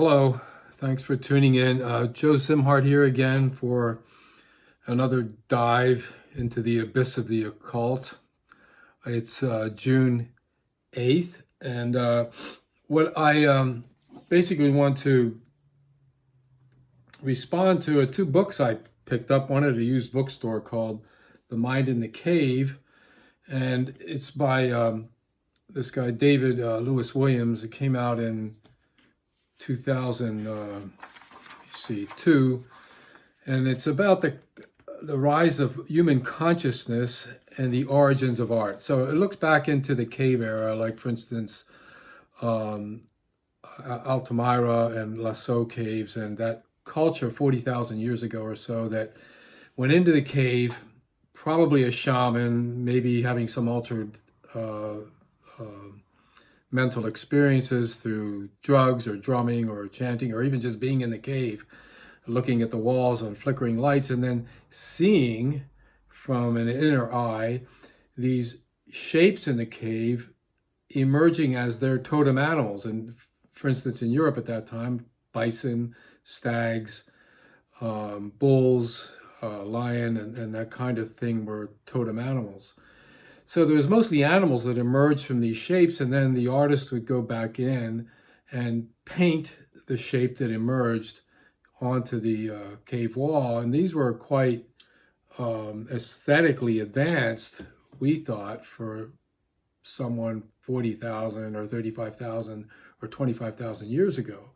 Hello, thanks for tuning in. Joe Simhart here again for another dive into the abyss of the occult. It's June 8th, and what I basically want to respond to are two books I picked up, one at a used bookstore called The Mind in the Cave, and it's by this guy, David Lewis Williams. It came out in 2002, and it's about the rise of human consciousness and the origins of art. So it looks back into the cave era, like for instance, Altamira and Lascaux caves, and that culture 40,000 years ago or so that went into the cave, probably a shaman, maybe having some altered mental experiences through drugs or drumming or chanting or even just being in the cave, looking at the walls on flickering lights, and then seeing from an inner eye these shapes in the cave emerging as their totem animals. And for instance, in Europe at that time, bison, stags, bulls, lion, and that kind of thing were totem animals. So there was mostly animals that emerged from these shapes, and then the artist would go back in and paint the shape that emerged onto the cave wall. And these were quite aesthetically advanced, we thought, for someone 40,000 or 35,000 or 25,000 years ago.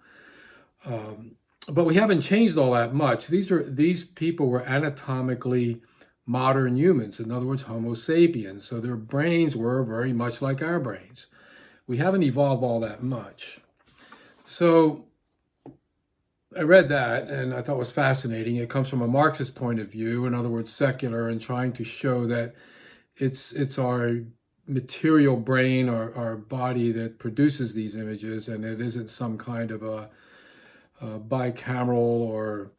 But we haven't changed all that much. These people were anatomically modern humans, in other words, Homo sapiens. So their brains were very much like our brains. We haven't evolved all that much. So I read that and I thought it was fascinating. It comes from a Marxist point of view, in other words, secular, and trying to show that it's our material brain, our body that produces these images, and it isn't some kind of a bicameral or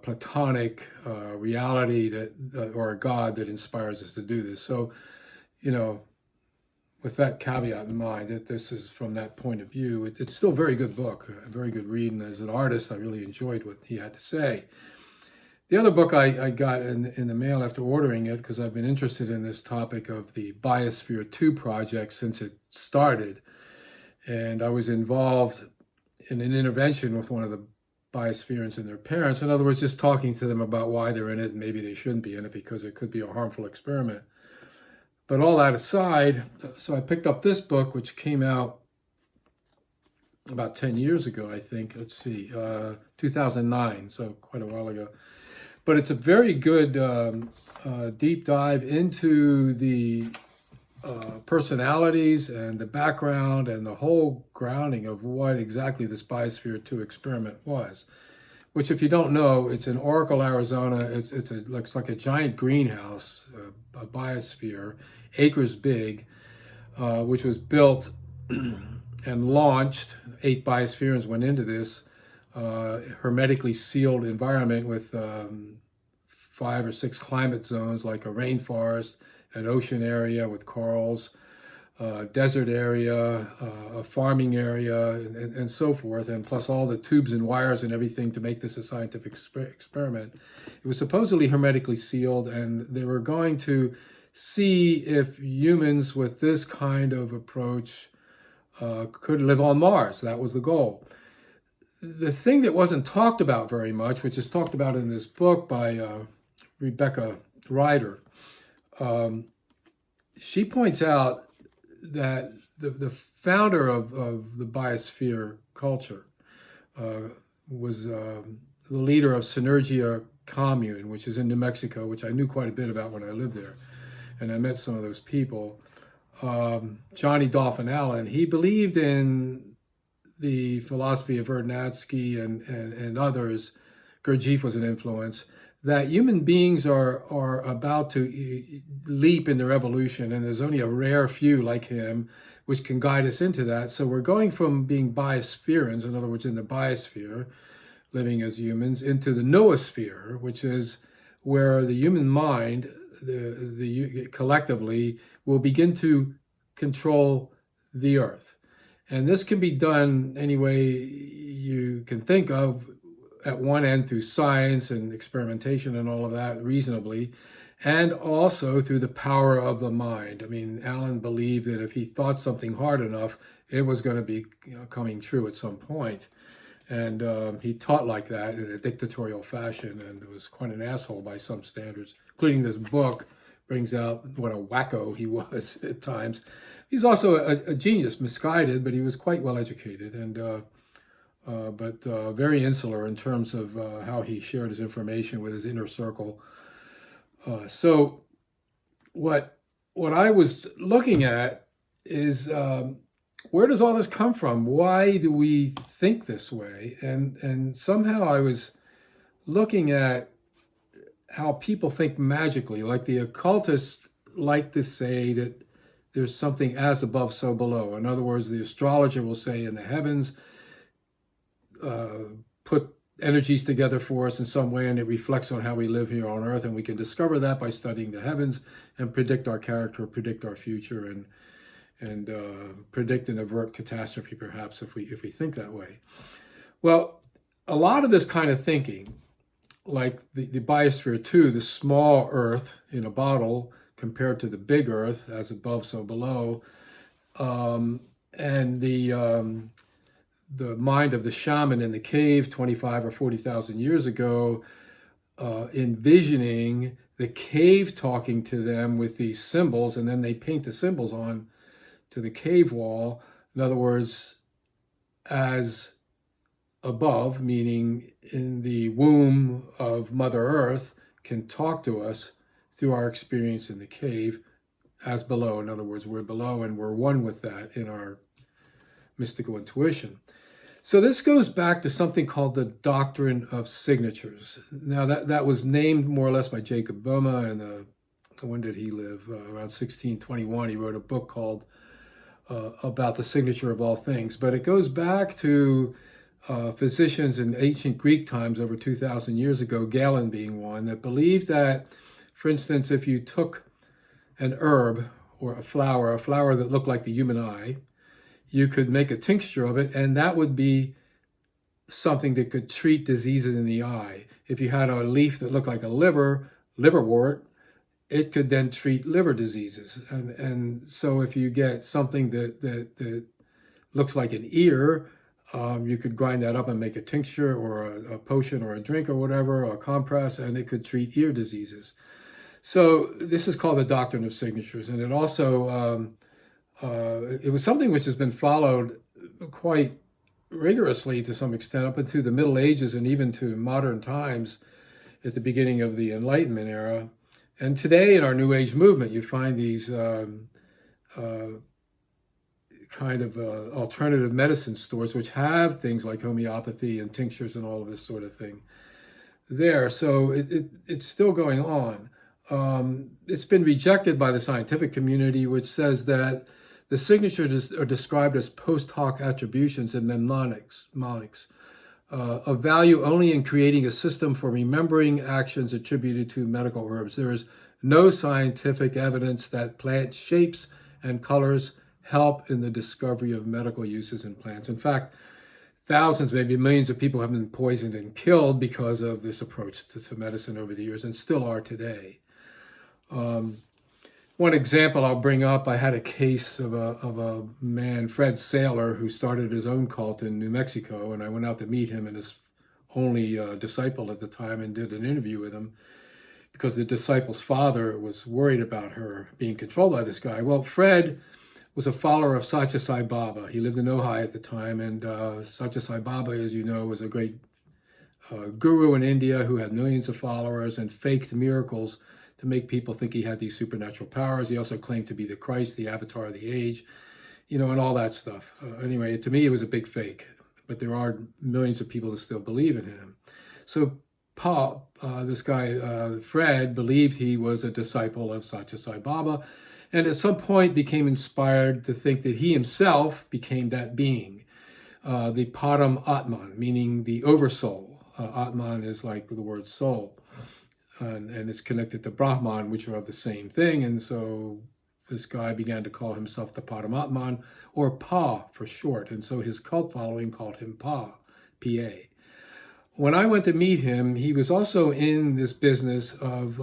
Platonic reality or a God that inspires us to do this. So, with that caveat in mind, that this is from that point of view, it's still a very good book, a very good read. And as an artist, I really enjoyed what he had to say. The other book I got in the mail after ordering it, because I've been interested in this topic of the Biosphere 2 project since it started. And I was involved in an intervention with one of the Biosphereans and their parents. In other words, just talking to them about why they're in it and maybe they shouldn't be in it because it could be a harmful experiment. But all that aside, so I picked up this book, which came out about 10 years ago, I think. Let's see, 2009, so quite a while ago. But it's a very good deep dive into the personalities and the background and the whole grounding of what exactly this Biosphere 2 experiment was, which, if you don't know, it's in Oracle, Arizona. It looks like a giant greenhouse, a biosphere, acres big, which was built and launched. 8 biospheres went into this hermetically sealed environment with 5 or 6 climate zones, like a rainforest, an ocean area with corals, desert area, a farming area, and so forth, and plus all the tubes and wires and everything to make this a scientific experiment. It was supposedly hermetically sealed, and they were going to see if humans with this kind of approach could live on Mars. That was the goal. The thing that wasn't talked about very much, which is talked about in this book by Rebecca Reider, she points out that the founder of the Biosphere culture was the leader of Synergia commune, which is in New Mexico, which I knew quite a bit about when I lived there. And I met some of those people. Johnny Dolphin Allen, he believed in the philosophy of Vernadsky and others. Gurdjieff was an influence, that human beings are about to leap in their evolution, and there's only a rare few like him which can guide us into that. So we're going from being biospherans, in other words, in the biosphere, living as humans, into the noosphere, which is where the human mind, the collectively, will begin to control the earth. And this can be done any way you can think of at one end through science and experimentation and all of that reasonably, and also through the power of the mind. I mean, Alan believed that if he thought something hard enough, it was going to be coming true at some point. And he taught like that in a dictatorial fashion, and was quite an asshole by some standards, including this book brings out what a wacko he was at times. He's also a genius, misguided, but he was quite well educated, and but very insular in terms of how he shared his information with his inner circle. So what I was looking at is where does all this come from? Why do we think this way? And somehow I was looking at how people think magically, like the occultists like to say that there's something as above, so below. In other words, the astrologer will say in the heavens, put energies together for us in some way, and it reflects on how we live here on Earth, and we can discover that by studying the heavens and predict our character, predict our future, and predict and avert catastrophe, perhaps, if we think that way. Well, a lot of this kind of thinking, like the Biosphere 2, the small Earth in a bottle compared to the big Earth, as above, so below, and the mind of the shaman in the cave 25 or 40,000 years ago, envisioning the cave talking to them with these symbols, and then they paint the symbols on to the cave wall. In other words, as above, meaning in the womb of Mother Earth, can talk to us through our experience in the cave, as below. In other words, we're below and we're one with that in our mystical intuition. So this goes back to something called the Doctrine of Signatures. Now that was named more or less by Jacob Boehme, and when did he live? Around 1621. He wrote a book called about the signature of all things. But it goes back to physicians in ancient Greek times over 2,000 years ago, Galen being one, that believed that, for instance, if you took an herb or a flower that looked like the human eye, you could make a tincture of it, and that would be something that could treat diseases in the eye. If you had a leaf that looked like a liverwort, it could then treat liver diseases. And so if you get something that looks like an ear, you could grind that up and make a tincture or a potion or a drink or whatever, or a compress, and it could treat ear diseases. So this is called the Doctrine of Signatures, and it also it was something which has been followed quite rigorously to some extent up into the Middle Ages and even to modern times at the beginning of the Enlightenment era. And today in our New Age movement, you find these kind of alternative medicine stores which have things like homeopathy and tinctures and all of this sort of thing there. So it's still going on. It's been rejected by the scientific community, which says that the signatures are described as post hoc attributions and mnemonics, of value only in creating a system for remembering actions attributed to medical herbs. There is no scientific evidence that plant shapes and colors help in the discovery of medical uses in plants. In fact, thousands, maybe millions of people have been poisoned and killed because of this approach to medicine over the years, and still are today. One example I'll bring up, I had a case of a man, Fred Saylor, who started his own cult in New Mexico, and I went out to meet him and his only disciple at the time and did an interview with him because the disciple's father was worried about her being controlled by this guy. Well, Fred was a follower of Satya Sai Baba. He lived in Ojai at the time, and Satya Sai Baba, as you know, was a great guru in India who had millions of followers and faked miracles to make people think he had these supernatural powers. He also claimed to be the Christ, the avatar of the age, and all that stuff. Anyway, to me, it was a big fake, but there are millions of people that still believe in him. So Paul, this guy, Fred, believed he was a disciple of Satya Sai Baba, and at some point became inspired to think that he himself became that being, the Param Atman, meaning the oversoul. Atman is like the word soul. And it's connected to Brahman, which are of the same thing. And so this guy began to call himself the Paramatman, or Pa for short. And so his cult following called him Pa, PA. When I went to meet him, he was also in this business of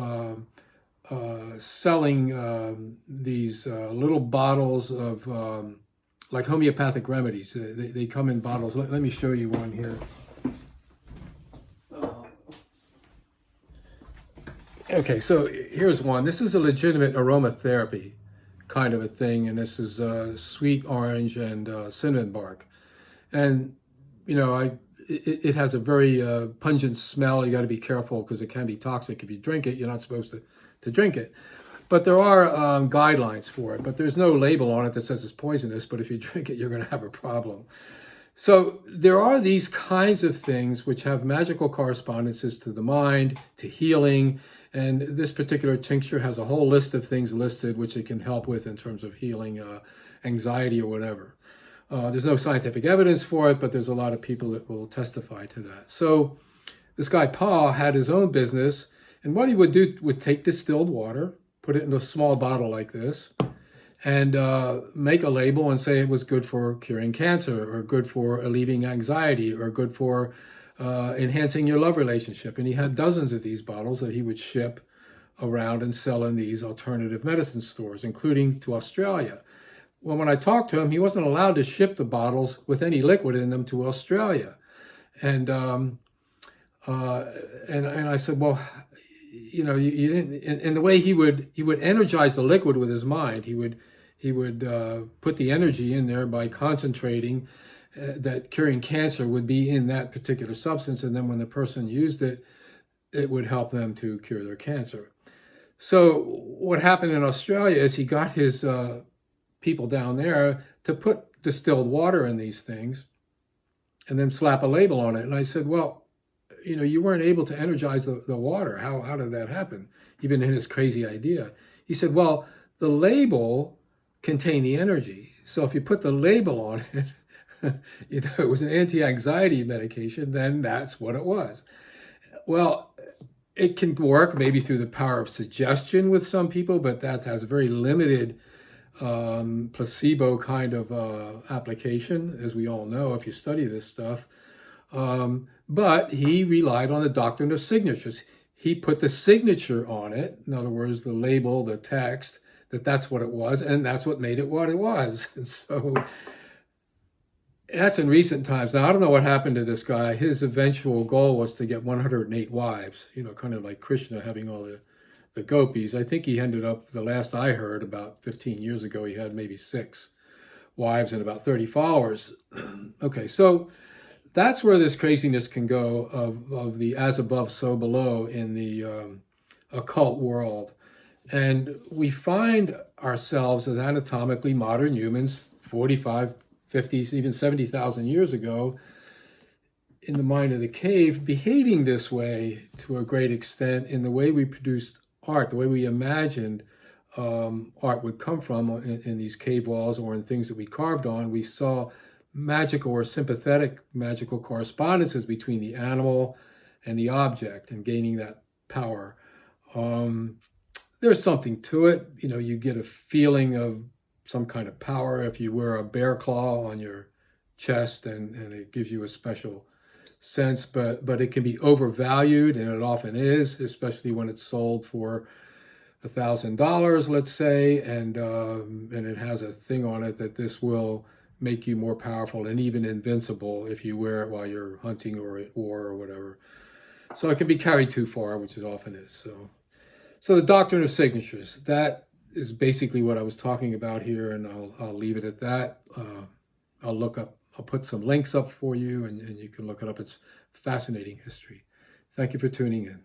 selling these little bottles of like homeopathic remedies. They come in bottles. Let me show you one here. Okay, so here's one. This is a legitimate aromatherapy kind of a thing, and this is sweet orange and cinnamon bark. And, you know, it has a very pungent smell. You got to be careful because it can be toxic. If you drink it, you're not supposed to drink it. But there are guidelines for it, but there's no label on it that says it's poisonous, but if you drink it, you're going to have a problem. So there are these kinds of things which have magical correspondences to the mind, to healing, and this particular tincture has a whole list of things listed which it can help with in terms of healing anxiety or whatever. There's no scientific evidence for it, but there's a lot of people that will testify to that. So this guy Paul had his own business, and what he would do was take distilled water, put it in a small bottle like this, and make a label and say it was good for curing cancer, or good for alleviating anxiety, or good for enhancing your love relationship. And he had dozens of these bottles that he would ship around and sell in these alternative medicine stores, including to Australia. Well, when I talked to him, he wasn't allowed to ship the bottles with any liquid in them to Australia. And I said, well, you know, you didn't. And the way he would energize the liquid with his mind. He would put the energy in there by concentrating that curing cancer would be in that particular substance, and then when the person used it, it would help them to cure their cancer. So what happened in Australia is he got his people down there to put distilled water in these things and then slap a label on it. And I said, well, you know, you weren't able to energize the water. How did that happen? Even in his crazy idea. He said, well, the label contained the energy. So if you put the label on it, you know, it was an anti-anxiety medication, then that's what it was. Well, it can work maybe through the power of suggestion with some people, but that has a very limited placebo kind of application, as we all know if you study this stuff. But he relied on the doctrine of signatures. He put the signature on it, in other words, the label, the text, that's what it was, and that's what made it what it was. And so that's in recent times. Now, I don't know what happened to this guy. His eventual goal was to get 108 wives, you know, kind of like Krishna having all the gopis. I think he ended up, the last I heard, about 15 years ago, he had maybe 6 wives and about 30 followers. Okay, so that's where this craziness can go of the as above, so below in the occult world. And we find ourselves as anatomically modern humans, 45, 50, even 70,000 years ago, in the mind of the cave, behaving this way to a great extent in the way we produced art, the way we imagined art would come from in these cave walls or in things that we carved on. We saw magical or sympathetic magical correspondences between the animal and the object and gaining that power. There's something to it. You know, you get a feeling of some kind of power if you wear a bear claw on your chest, and it gives you a special sense, but it can be overvalued, and it often is, especially when it's sold for $1,000, let's say, and it has a thing on it that this will make you more powerful and even invincible if you wear it while you're hunting or at war or whatever. So it can be carried too far, which it often is. So the doctrine of signatures, that is basically what I was talking about here, and I'll leave it at that. I'll put some links up for you, and you can look it up. It's fascinating history. Thank you for tuning in.